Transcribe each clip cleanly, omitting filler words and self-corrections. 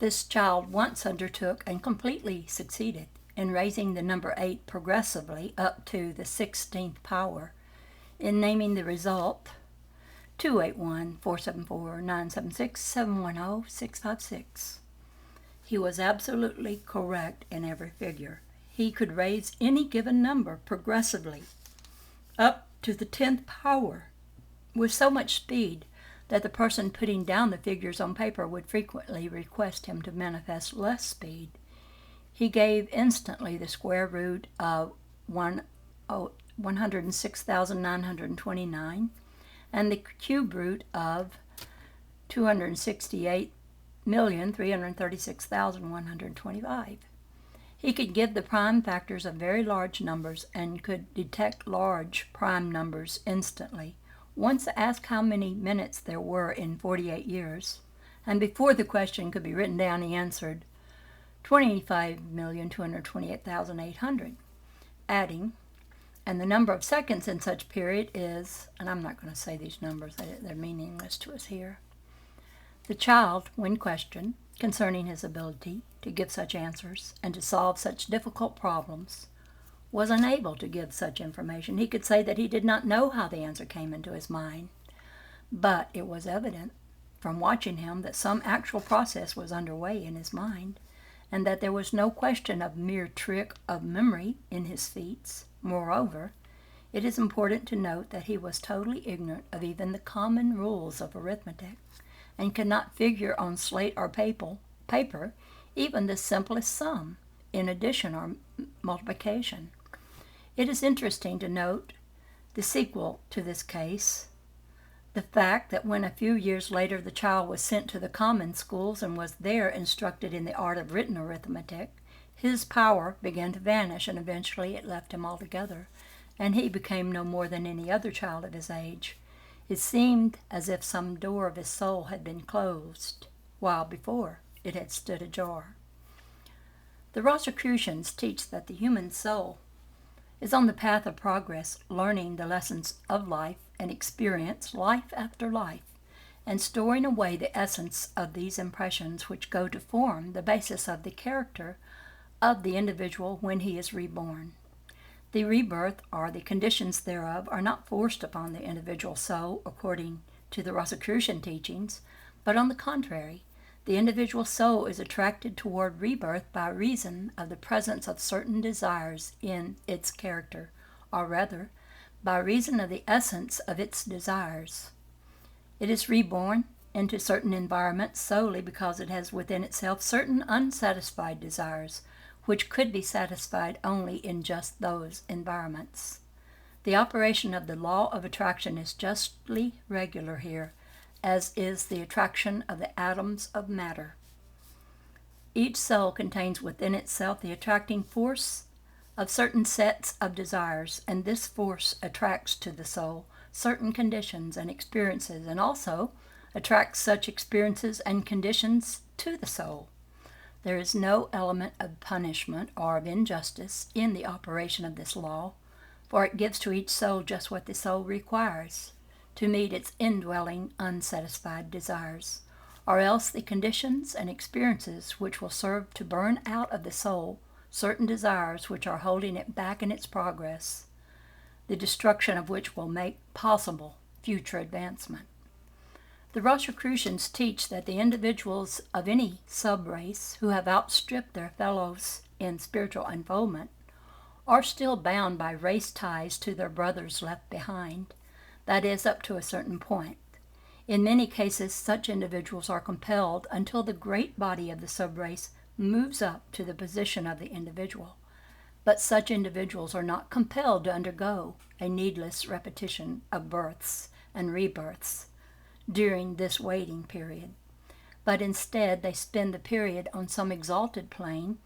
This child once undertook and completely succeeded in raising the number 8 progressively up to the 16th power, in naming the result 281-474-976-710-656. He was absolutely correct in every figure. He could raise any given number progressively up to the 10th power with so much speed that the person putting down the figures on paper would frequently request him to manifest less speed. He gave instantly the square root of 106,929 and the cube root of 268,336,125. He could give the prime factors of very large numbers and could detect large prime numbers instantly. Once asked how many minutes there were in 48 years, and before the question could be written down, he answered 25,228,800, adding, and the number of seconds in such period is, and I'm not going to say these numbers, they're meaningless to us here. The child, when questioned concerning his ability to give such answers and to solve such difficult problems, was unable to give such information. He could say that he did not know how the answer came into his mind, but it was evident from watching him that some actual process was underway in his mind, and that there was no question of mere trick of memory in his feats. Moreover, it is important to note that he was totally ignorant of even the common rules of arithmetic, and could not figure on slate or paper even the simplest sum, in addition or multiplication. It is interesting to note the sequel to this case, the fact that when a few years later the child was sent to the common schools and was there instructed in the art of written arithmetic, his power began to vanish, and eventually it left him altogether, and he became no more than any other child of his age. It seemed as if some door of his soul had been closed, while before it had stood ajar. The Rosicrucians teach that the human soul is on the path of progress, learning the lessons of life and experience life after life, and storing away the essence of these impressions which go to form the basis of the character of the individual when he is reborn. The rebirth, or the conditions thereof, are not forced upon the individual soul according to the Rosicrucian teachings, but on the contrary, the individual soul is attracted toward rebirth by reason of the presence of certain desires in its character, or rather, by reason of the essence of its desires. It is reborn into certain environments solely because it has within itself certain unsatisfied desires, which could be satisfied only in just those environments. The operation of the law of attraction is justly regular here, as is the attraction of the atoms of matter. Each soul contains within itself the attracting force of certain sets of desires, and this force attracts to the soul certain conditions and experiences, and also attracts such experiences and conditions to the soul. There is no element of punishment or of injustice in the operation of this law, for it gives to each soul just what the soul requires to meet its indwelling unsatisfied desires, or else the conditions and experiences which will serve to burn out of the soul certain desires which are holding it back in its progress, the destruction of which will make possible future advancement. The Rosicrucians teach that the individuals of any sub-race who have outstripped their fellows in spiritual unfoldment are still bound by race ties to their brothers left behind, that is, up to a certain point. In many cases, such individuals are compelled until the great body of the subrace moves up to the position of the individual. But such individuals are not compelled to undergo a needless repetition of births and rebirths during this waiting period, but instead they spend the period on some exalted plane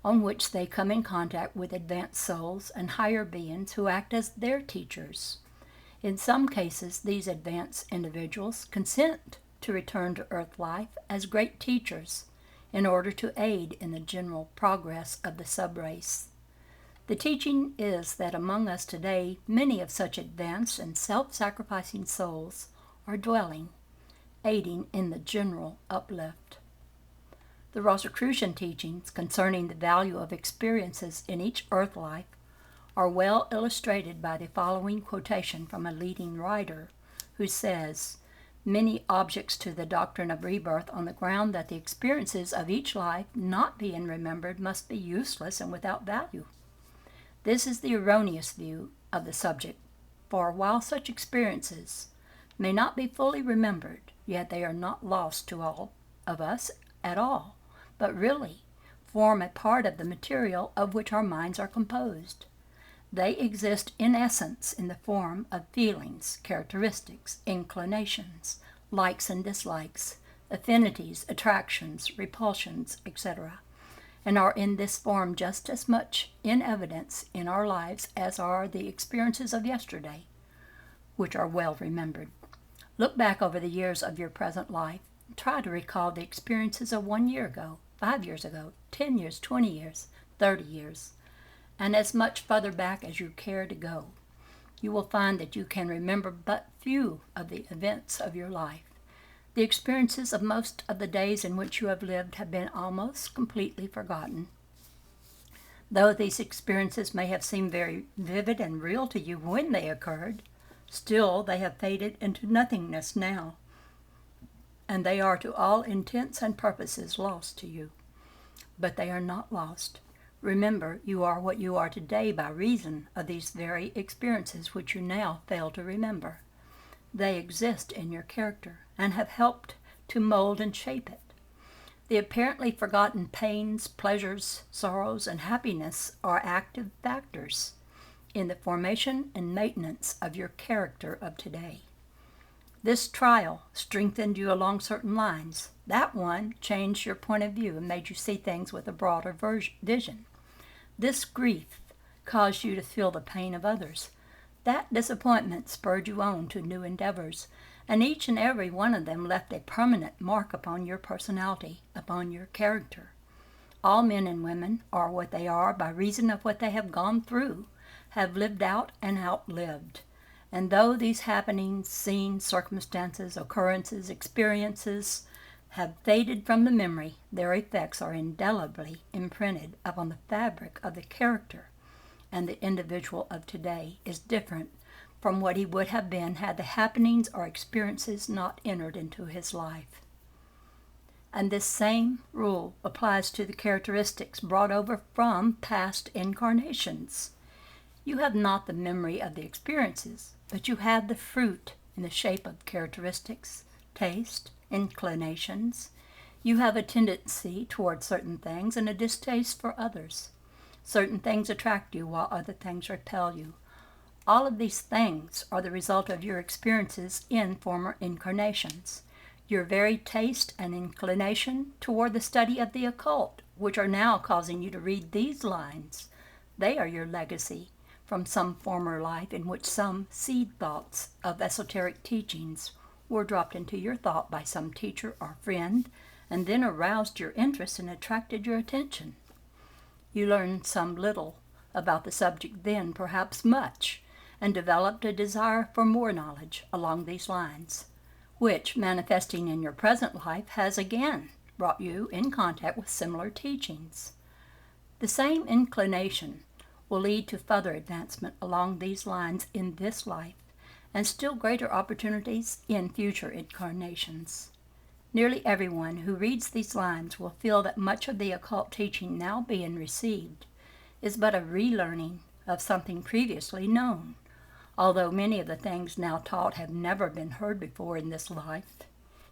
on which they come in contact with advanced souls and higher beings who act as their teachers. In some cases, these advanced individuals consent to return to earth life as great teachers in order to aid in the general progress of the subrace. The teaching is that among us today, many of such advanced and self-sacrificing souls are dwelling, aiding in the general uplift. The Rosicrucian teachings concerning the value of experiences in each earth life are well illustrated by the following quotation from a leading writer who says, "Many objects to the doctrine of rebirth on the ground that the experiences of each life not being remembered must be useless and without value. This is the erroneous view of the subject, for while such experiences may not be fully remembered, yet they are not lost to all of us at all, but really form a part of the material of which our minds are composed. They exist in essence in the form of feelings, characteristics, inclinations, likes and dislikes, affinities, attractions, repulsions, etc., and are in this form just as much in evidence in our lives as are the experiences of yesterday, which are well remembered. Look back over the years of your present life. Try to recall the experiences of 1 year ago, 5 years ago, 10 years, 20 years, 30 years, and as much further back as you care to go. You will find that you can remember but few of the events of your life. The experiences of most of the days in which you have lived have been almost completely forgotten. Though these experiences may have seemed very vivid and real to you when they occurred, still they have faded into nothingness now, and they are to all intents and purposes lost to you. But they are not lost. Remember, you are what you are today by reason of these very experiences which you now fail to remember. They exist in your character and have helped to mold and shape it. The apparently forgotten pains, pleasures, sorrows, and happiness are active factors in the formation and maintenance of your character of today. This trial strengthened you along certain lines. That one changed your point of view and made you see things with a broader vision. This grief caused you to feel the pain of others. That disappointment spurred you on to new endeavors, and each and every one of them left a permanent mark upon your personality, upon your character. All men and women are what they are by reason of what they have gone through, have lived out and outlived. And though these happenings, scenes, circumstances, occurrences, experiences have faded from the memory, their effects are indelibly imprinted upon the fabric of the character, and the individual of today is different from what he would have been had the happenings or experiences not entered into his life. And this same rule applies to the characteristics brought over from past incarnations. You have not the memory of the experiences, but you have the fruit in the shape of characteristics, taste, inclinations. You have a tendency toward certain things and a distaste for others. Certain things attract you while other things repel you. All of these things are the result of your experiences in former incarnations. Your very taste and inclination toward the study of the occult, which are now causing you to read these lines, they are your legacy from some former life in which some seed thoughts of esoteric teachings were dropped into your thought by some teacher or friend, and then aroused your interest and attracted your attention. You learned some little about the subject then, perhaps much, and developed a desire for more knowledge along these lines, which, manifesting in your present life, has again brought you in contact with similar teachings. The same inclination will lead to further advancement along these lines in this life, and still greater opportunities in future incarnations. Nearly everyone who reads these lines will feel that much of the occult teaching now being received is but a relearning of something previously known, although many of the things now taught have never been heard before in this life.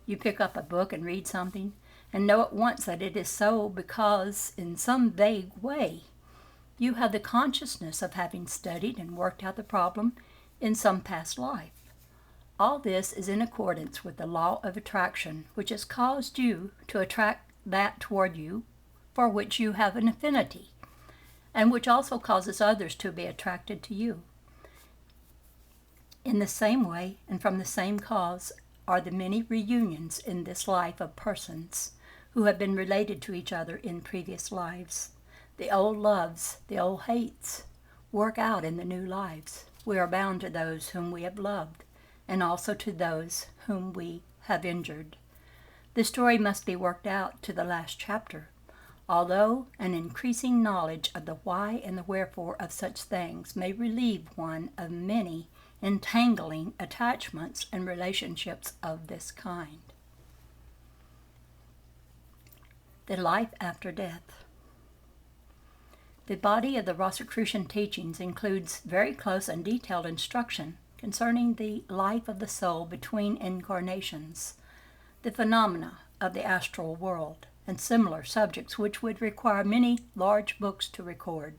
You pick up a book and read something, and know at once that it is so because, in some vague way, you have the consciousness of having studied and worked out the problem in some past life. All this is in accordance with the law of attraction, which has caused you to attract that toward you for which you have an affinity, and which also causes others to be attracted to you. In the same way, and from the same cause, are the many reunions in this life of persons who have been related to each other in previous lives. The old loves, the old hates, work out in the new lives. We are bound to those whom we have loved, and also to those whom we have injured. The story must be worked out to the last chapter, although an increasing knowledge of the why and the wherefore of such things may relieve one of many entangling attachments and relationships of this kind. The life after death. The body of the Rosicrucian teachings includes very close and detailed instruction concerning the life of the soul between incarnations, the phenomena of the astral world, and similar subjects which would require many large books to record.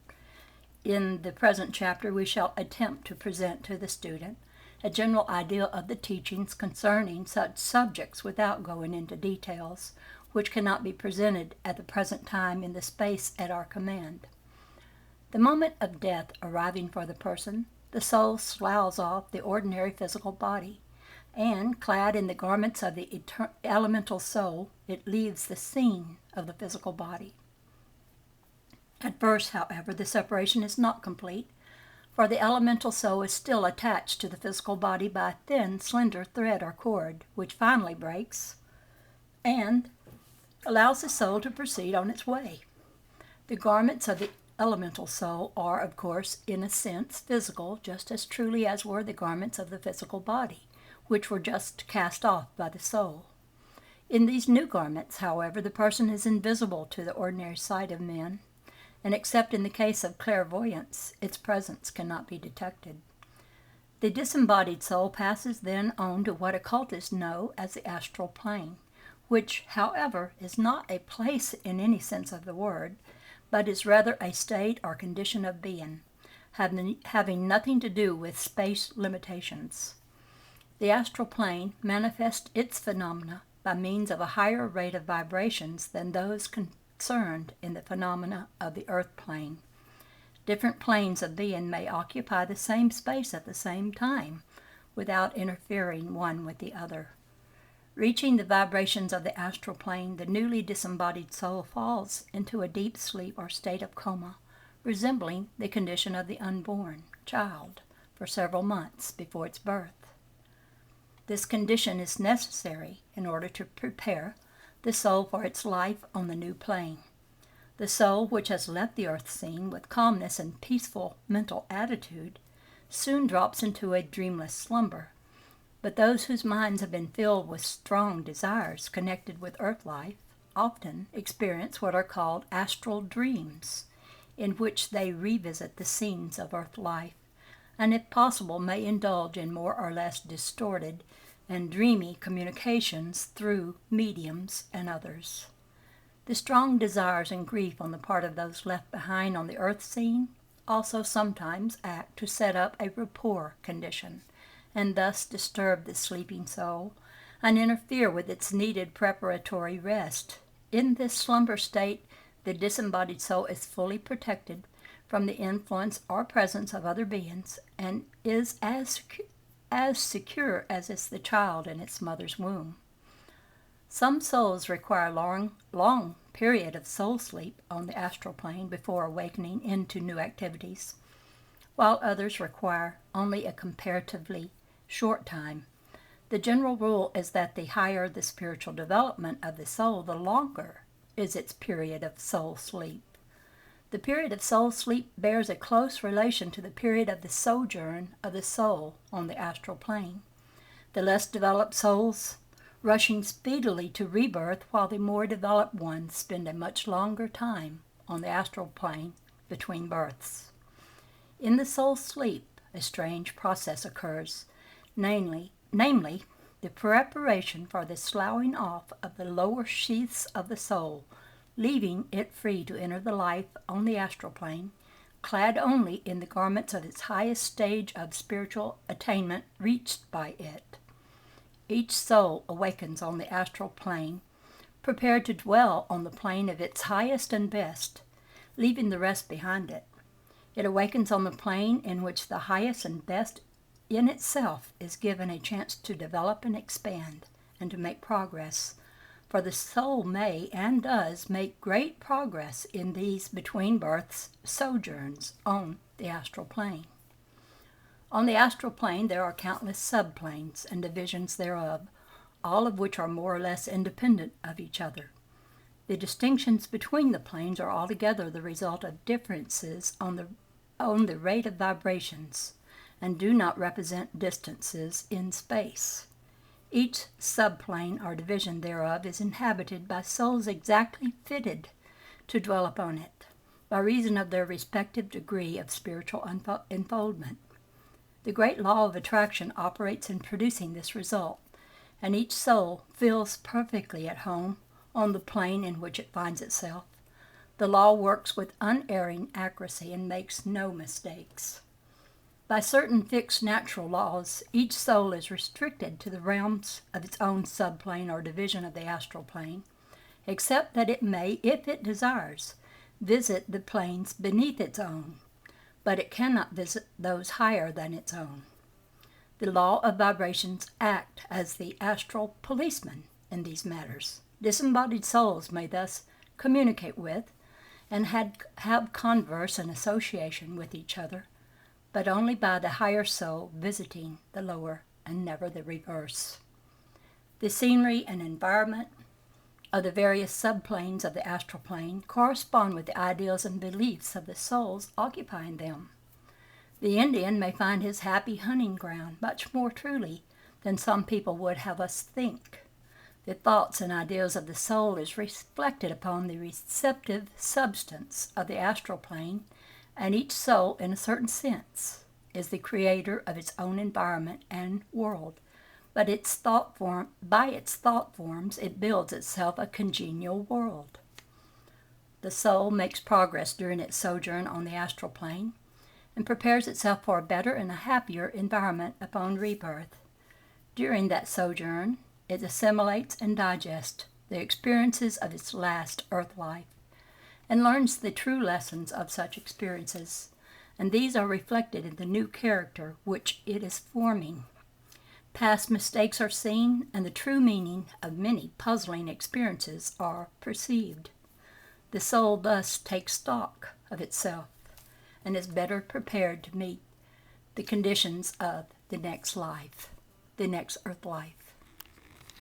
In the present chapter, we shall attempt to present to the student a general idea of the teachings concerning such subjects without going into details, which cannot be presented at the present time in the space at our command. The moment of death arriving for the person, the soul sloughs off the ordinary physical body, and, clad in the garments of the elemental soul, it leaves the scene of the physical body. At first, however, the separation is not complete, for the elemental soul is still attached to the physical body by a thin, slender thread or cord, which finally breaks and allows the soul to proceed on its way. The garments of the elemental soul are, of course, in a sense, physical, just as truly as were the garments of the physical body, which were just cast off by the soul. In these new garments, however, the person is invisible to the ordinary sight of men, and except in the case of clairvoyance, its presence cannot be detected. The disembodied soul passes then on to what occultists know as the astral plane, which, however, is not a place in any sense of the word, but is rather a state or condition of being, having nothing to do with space limitations. The astral plane manifests its phenomena by means of a higher rate of vibrations than those concerned in the phenomena of the earth plane. Different planes of being may occupy the same space at the same time, without interfering one with the other. Reaching the vibrations of the astral plane, the newly disembodied soul falls into a deep sleep or state of coma, resembling the condition of the unborn child for several months before its birth. This condition is necessary in order to prepare the soul for its life on the new plane. The soul, which has left the earth scene with calmness and peaceful mental attitude, soon drops into a dreamless slumber. But those whose minds have been filled with strong desires connected with earth life often experience what are called astral dreams, in which they revisit the scenes of earth life, and if possible may indulge in more or less distorted and dreamy communications through mediums and others. The strong desires and grief on the part of those left behind on the earth scene also sometimes act to set up a rapport condition, and thus disturb the sleeping soul and interfere with its needed preparatory rest. In this slumber state, the disembodied soul is fully protected from the influence or presence of other beings and is as secure as is the child in its mother's womb. Some souls require a long period of soul sleep on the astral plane before awakening into new activities, while others require only a comparatively short time. The general rule is that the higher the spiritual development of the soul, the longer is its period of soul sleep. The period of soul sleep bears a close relation to the period of the sojourn of the soul on the astral plane. The less developed souls rushing speedily to rebirth, while the more developed ones spend a much longer time on the astral plane between births. In the soul sleep, a strange process occurs, namely the preparation for the sloughing off of the lower sheaths of the soul, leaving it free to enter the life on the astral plane, clad only in the garments of its highest stage of spiritual attainment reached by it. Each soul awakens on the astral plane, prepared to dwell on the plane of its highest and best, leaving the rest behind it. It awakens on the plane in which the highest and best in itself is given a chance to develop and expand and to make progress, for the soul may and does make great progress in these between births sojourns on the astral plane. On the astral plane there are countless subplanes and divisions thereof, all of which are more or less independent of each other. The distinctions between the planes are altogether the result of differences on the rate of vibrations, and do not represent distances in space. Each subplane or division thereof is inhabited by souls exactly fitted to dwell upon it, by reason of their respective degree of spiritual unfoldment. The great law of attraction operates in producing this result, and each soul feels perfectly at home on the plane in which it finds itself. The law works with unerring accuracy and makes no mistakes. By certain fixed natural laws, each soul is restricted to the realms of its own subplane or division of the astral plane, except that it may, if it desires, visit the planes beneath its own, but it cannot visit those higher than its own. The law of vibrations act as the astral policeman in these matters. Disembodied souls may thus communicate with and have converse and association with each other, but only by the higher soul visiting the lower, and never the reverse. The scenery and environment of the various subplanes of the astral plane correspond with the ideals and beliefs of the souls occupying them. The Indian may find his happy hunting ground much more truly than some people would have us think. The thoughts and ideals of the soul is reflected upon the receptive substance of the astral plane, and each soul, in a certain sense, is the creator of its own environment and world, but by its thought forms it builds itself a congenial world. The soul makes progress during its sojourn on the astral plane, and prepares itself for a better and a happier environment upon rebirth. During that sojourn, it assimilates and digests the experiences of its last earth life, and learns the true lessons of such experiences, and these are reflected in the new character which it is forming. Past mistakes are seen, and the true meaning of many puzzling experiences are perceived. The soul thus takes stock of itself, and is better prepared to meet the conditions of the next life, the next earth life.